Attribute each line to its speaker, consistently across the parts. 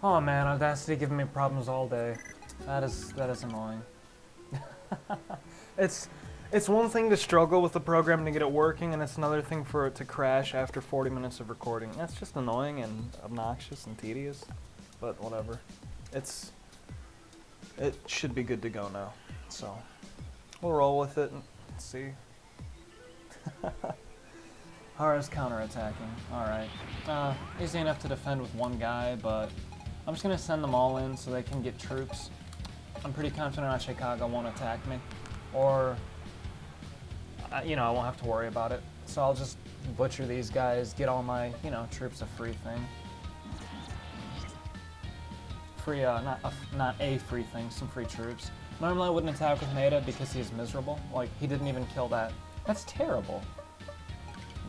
Speaker 1: Oh man, Audacity giving me problems all day. That is annoying. It's one thing to struggle with the program to get it working, and it's another thing for it to crash after 40 minutes of recording. That's just annoying and obnoxious and tedious, but whatever. It should be good to go now, so we'll roll with it and see. Hara's counterattacking. Alright. Easy enough to defend with one guy, but I'm just gonna send them all in so they can get troops. I'm pretty confident Ashikaga won't attack me. Or, you know, I won't have to worry about it. So I'll just butcher these guys, get all my, you know, troops a free thing. Free, not a free thing, some free troops. Normally I wouldn't attack with Maeda because he's miserable. Like, he didn't even kill that. That's terrible.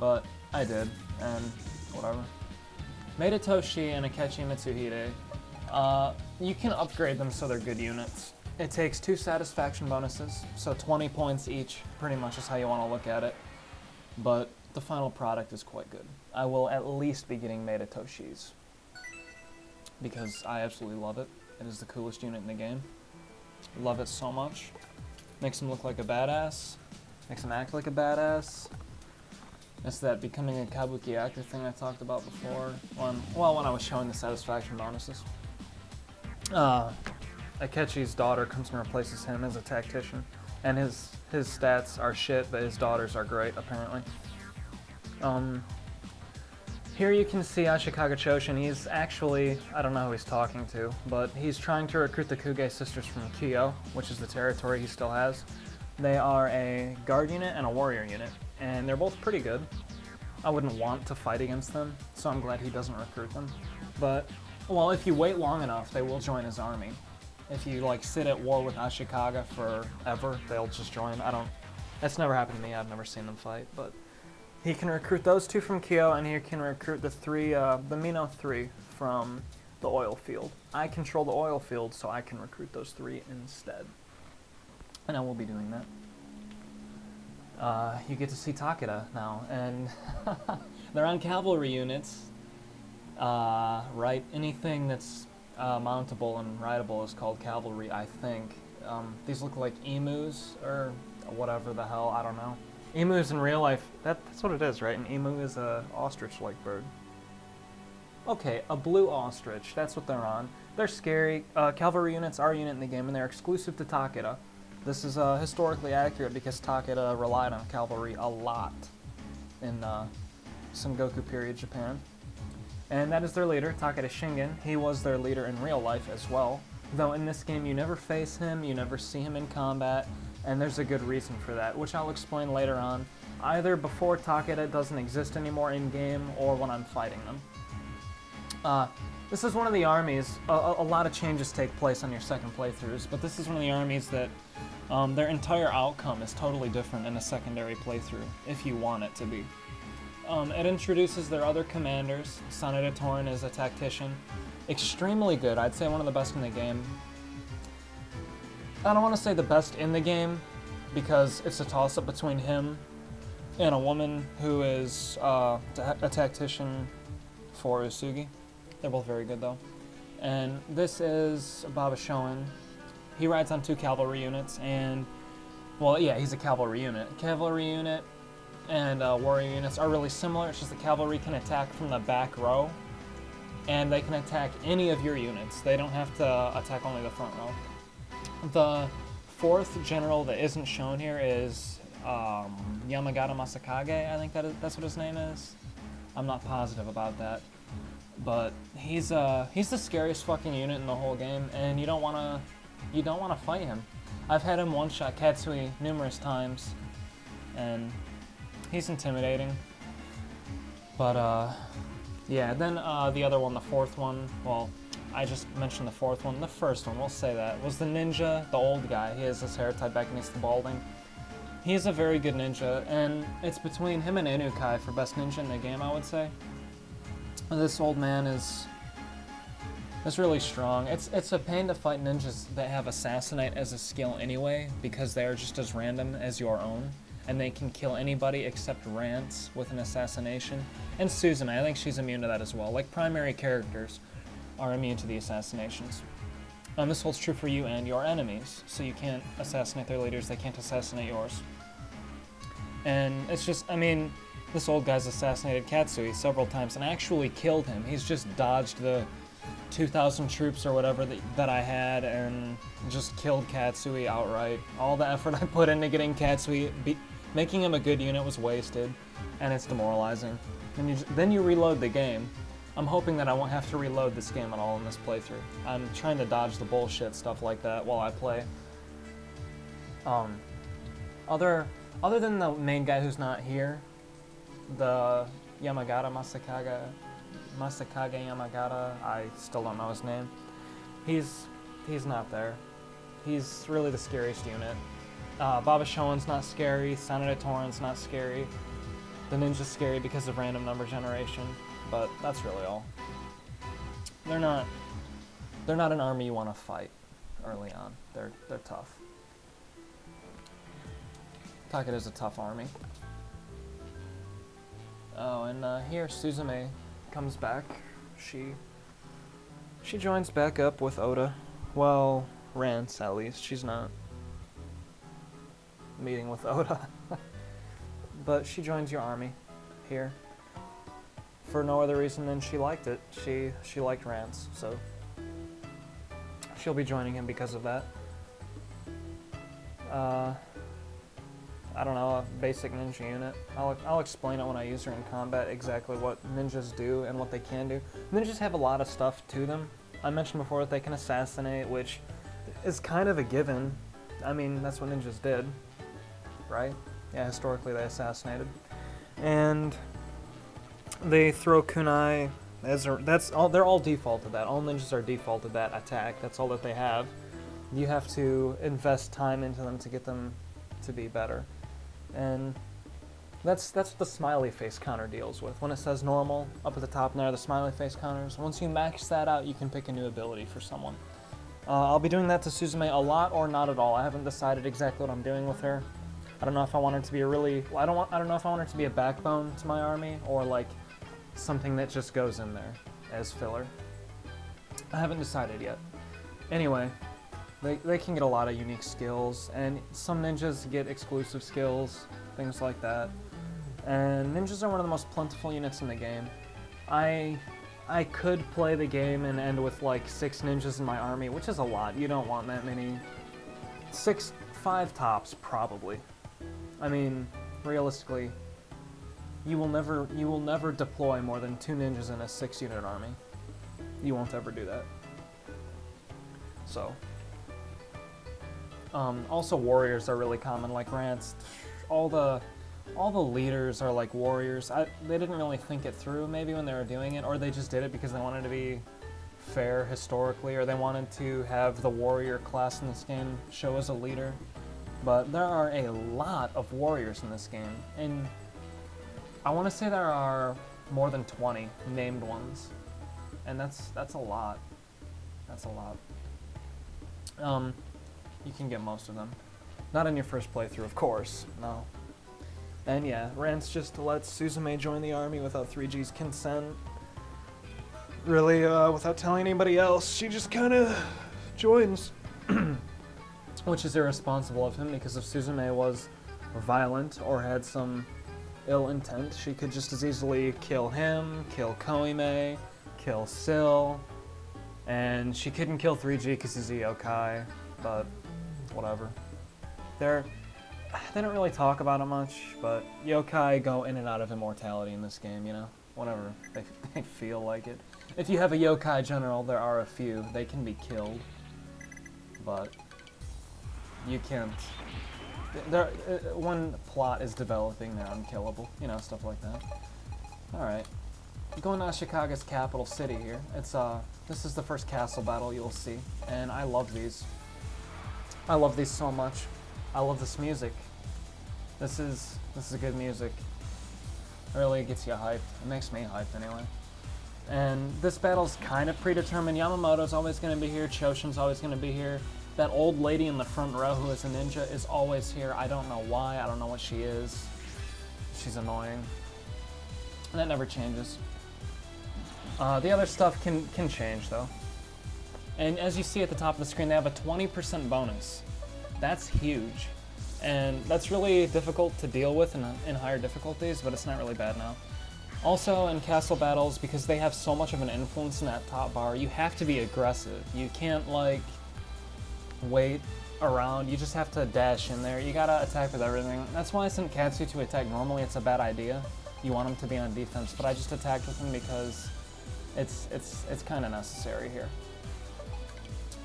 Speaker 1: But I did, and whatever. Maeda Toshi and Akechi Mitsuhide, you can upgrade them so they're good units. It takes 2 satisfaction bonuses, so 20 points each, pretty much is how you want to look at it. But the final product is quite good. I will at least be getting Maeda Toshis, because I absolutely love it. It is the coolest unit in the game. Love it so much. Makes him look like a badass. Makes him act like a badass. It's that becoming a kabuki actor thing I talked about before. When I was showing the satisfaction bonuses. Akechi's daughter comes and replaces him as a tactician. And his stats are shit, but his daughters are great, apparently. Here you can see Ashikaga Choshin. He's actually, I don't know who he's talking to, but he's trying to recruit the Kuge sisters from Kyo, which is the territory he still has. They are a guard unit and a warrior unit, and they're both pretty good. I wouldn't want to fight against them, so I'm glad he doesn't recruit them. But, well, if you wait long enough, they will join his army. If you, like, sit at war with Ashikaga forever, they'll just join. That's never happened to me. I've never seen them fight, but he can recruit those 2 from Kyo, and he can recruit the Mino 3 from the oil field. I control the oil field, so I can recruit those 3 instead. And I will be doing that. You get to see Takeda now, and they're on cavalry units. Right? Anything that's mountable and rideable is called cavalry, I think. These look like emus, or whatever the hell, I don't know. Emus in real life, that's what it is, right? An emu is a ostrich-like bird. Okay, a blue ostrich, that's what they're on. They're scary. Cavalry units are a unit in the game, and they're exclusive to Takeda. This is historically accurate because Takeda relied on cavalry a lot in Sengoku period Japan. And that is their leader, Takeda Shingen. He was their leader in real life as well. Though in this game you never face him, you never see him in combat, and there's a good reason for that, which I'll explain later on, either before Takeda doesn't exist anymore in-game or when I'm fighting them. This is one of the armies, a lot of changes take place on your second playthroughs, but this is one of the armies that their entire outcome is totally different in a secondary playthrough, if you want it to be. It introduces their other commanders. Sanada Torin is a tactician. Extremely good, I'd say one of the best in the game. I don't want to say the best in the game, because it's a toss-up between him and a woman who is a tactician for Usugi. They're both very good though. And this is Baba Shoin. He rides on 2 cavalry units, and, well, yeah, he's a cavalry unit. Cavalry unit and warrior units are really similar. It's just the cavalry can attack from the back row, and they can attack any of your units. They don't have to attack only the front row. The 4th general that isn't shown here is Yamagata Masakage, I think that's what his name is. I'm not positive about that. But he's the scariest fucking unit in the whole game, and you don't wanna fight him. I've had him one-shot Katsui numerous times, and he's intimidating. But yeah, then the other one, the 4th one, well, I just mentioned the 4th one. The first one, we'll say that, was the ninja, the old guy. He has his hair tied back against the balding. He's a very good ninja, and it's between him and Inukai for best ninja in the game, I would say. This old man is really strong. It's a pain to fight ninjas that have Assassinate as a skill anyway, because they are just as random as your own, and they can kill anybody except Rance with an assassination. And Suzume, I think she's immune to that as well. Like primary characters, are immune to the assassinations. This holds true for you and your enemies, so you can't assassinate their leaders, they can't assassinate yours. And it's just, I mean, this old guy's assassinated Katsui several times and actually killed him. He's just dodged the 2,000 troops or whatever that I had and just killed Katsui outright. All the effort I put into getting Katsui, making him a good unit was wasted, and it's demoralizing. And then you reload the game. I'm hoping that I won't have to reload this game at all in this playthrough. I'm trying to dodge the bullshit stuff like that while I play. Other than the main guy who's not here, the Masakage Yamagata, I still don't know his name. He's not there. He's really the scariest unit. Baba Showen's not scary, Sanada Toran's not scary. The ninja's scary because of random number generation, but that's really all. They're not an army you want to fight early on. They're tough. Takeda's a tough army. Oh, and here Suzume comes back. She joins back up with Oda. Well, Rance at least. She's not meeting with Oda. But she joins your army here for no other reason than she liked it. She liked Rance, so she'll be joining him because of that. I don't know, a basic ninja unit. I'll explain it when I use her in combat exactly what ninjas do and what they can do. Ninjas have a lot of stuff to them. I mentioned before that they can assassinate, which is kind of a given. I mean, that's what ninjas did, right? Yeah, historically they assassinated. And they throw kunai. They're all defaulted that. All ninjas are defaulted that attack. That's all that they have. You have to invest time into them to get them to be better. And that's what the smiley face counter deals with. When it says normal up at the top there, the smiley face counters, once you max that out, you can pick a new ability for someone. I'll be doing that to Suzume a lot or not at all. I haven't decided exactly what I'm doing with her. I don't know if I want her to be I don't know if I want her to be a backbone to my army or like something that just goes in there as filler. I haven't decided yet. Anyway, they can get a lot of unique skills, and some ninjas get exclusive skills, things like that. And ninjas are one of the most plentiful units in the game. I could play the game and end with like 6 ninjas in my army, which is a lot. You don't want that many. 5 tops, probably. I mean, realistically, you will never deploy more than 2 ninjas in a 6-unit army. You won't ever do that. So, also warriors are really common, like Rance. All the leaders are like warriors. They didn't really think it through maybe when they were doing it, or they just did it because they wanted to be fair historically, or they wanted to have the warrior class in this game show as a leader. But there are a lot of warriors in this game, and I want to say there are more than 20 named ones, and that's a lot. That's a lot. You can get most of them. Not in your first playthrough, of course, no. And yeah, Rance just lets Suzume join the army without 3G's consent. Really, without telling anybody else, she just kinda joins. Which is irresponsible of him, because if Suzume was violent or had some ill intent, she could just as easily kill him, kill Koime, kill Syl, and she couldn't kill 3G because he's a yokai, but whatever. They don't really talk about it much, but yokai go in and out of immortality in this game, you know? Whenever they feel like it. If you have a yokai general, there are a few. They can be killed, but you can't. When plot is developing, they're unkillable, you know, stuff like that. Alright. Going to Ashikaga's capital city here. This is the first castle battle you'll see, and I love these. I love these so much. I love this music. This is good music. It really gets you hyped. It makes me hyped anyway. And this battle's kind of predetermined. Yamamoto's always going to be here. Choshin's always going to be here. That old lady in the front row who is a ninja is always here. I don't know why. I don't know what she is. She's annoying. And that never changes. The other stuff can change though. And as you see at the top of the screen, they have a 20% bonus. That's huge. And that's really difficult to deal with in higher difficulties, but it's not really bad now. Also, in castle battles, because they have so much of an influence in that top bar, you have to be aggressive. You can't, like, wait around. You just have to dash in there. You gotta attack with everything. That's why I sent Katsu to attack normally. It's a bad idea. You want him to be on defense, but I just attacked with him because it's kind of necessary here.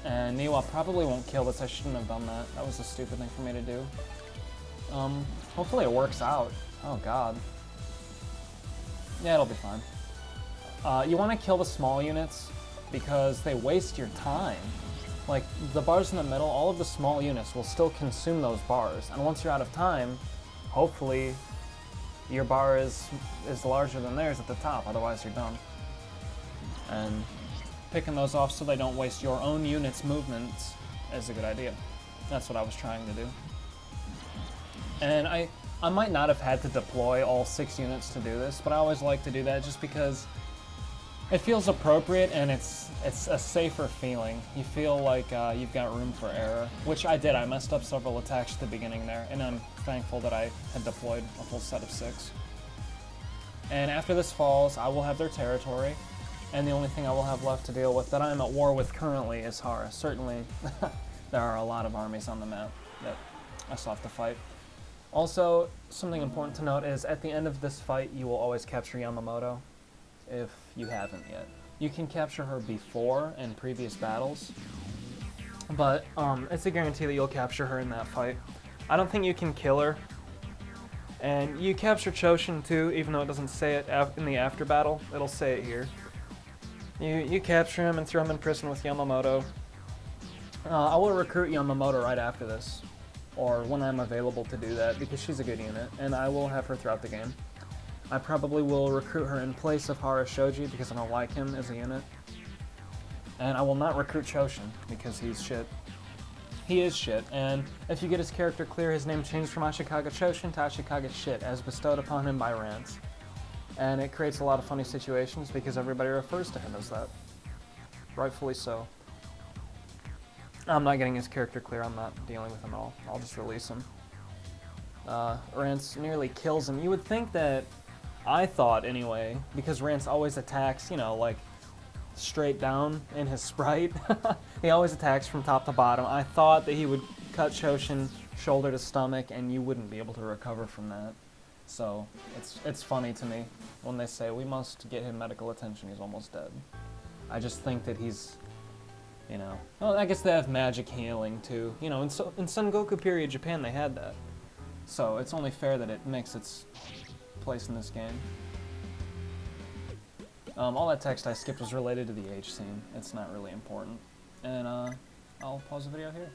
Speaker 1: And Niwa probably won't kill this. I shouldn't have done that. That was a stupid thing for me to do. Hopefully it works out. Oh god. Yeah, it'll be fine. You want to kill the small units because they waste your time. Like, the bars in the middle, all of the small units will still consume those bars. And once you're out of time, hopefully your bar is larger than theirs at the top, otherwise you're done. And picking those off so they don't waste your own unit's movements is a good idea. That's what I was trying to do. And I might not have had to deploy all 6 units to do this, but I always like to do that just because it feels appropriate and it's a safer feeling. You feel like you've got room for error, which I did. I messed up several attacks at the beginning there, and I'm thankful that I had deployed a full set of 6. And after this falls, I will have their territory, and the only thing I will have left to deal with that I'm at war with currently is Hara. Certainly, there are a lot of armies on the map that I still have to fight. Also, something important to note is at the end of this fight, you will always capture Yamamoto, if you haven't yet. You can capture her before in previous battles, but it's a guarantee that you'll capture her in that fight. I don't think you can kill her. And you capture Choshin too, even though it doesn't say it in the after battle, it'll say it here. You capture him and throw him in prison with Yamamoto. I will recruit Yamamoto right after this, or when I'm available to do that, because she's a good unit, and I will have her throughout the game. I probably will recruit her in place of Hara Shoji because I don't like him as a unit. And I will not recruit Choshin because he's shit. He is shit, and if you get his character clear, his name changed from Ashikaga Choshin to Ashikaga Shit, as bestowed upon him by Rance. And it creates a lot of funny situations because everybody refers to him as that. Rightfully so. I'm not getting his character clear, I'm not dealing with him at all. I'll just release him. Rance nearly kills him. You would think that, I thought anyway, because Rance always attacks, you know, like, straight down in his sprite. He always attacks from top to bottom. I thought that he would cut Choshin shoulder to stomach and you wouldn't be able to recover from that. So, it's funny to me when they say, we must get him medical attention, he's almost dead. I just think that he's, you know, well, I guess they have magic healing too. You know, in Sengoku period Japan they had that. So it's only fair that it makes its place in this game. All that text I skipped was related to the H scene. It's not really important. And I'll pause the video here.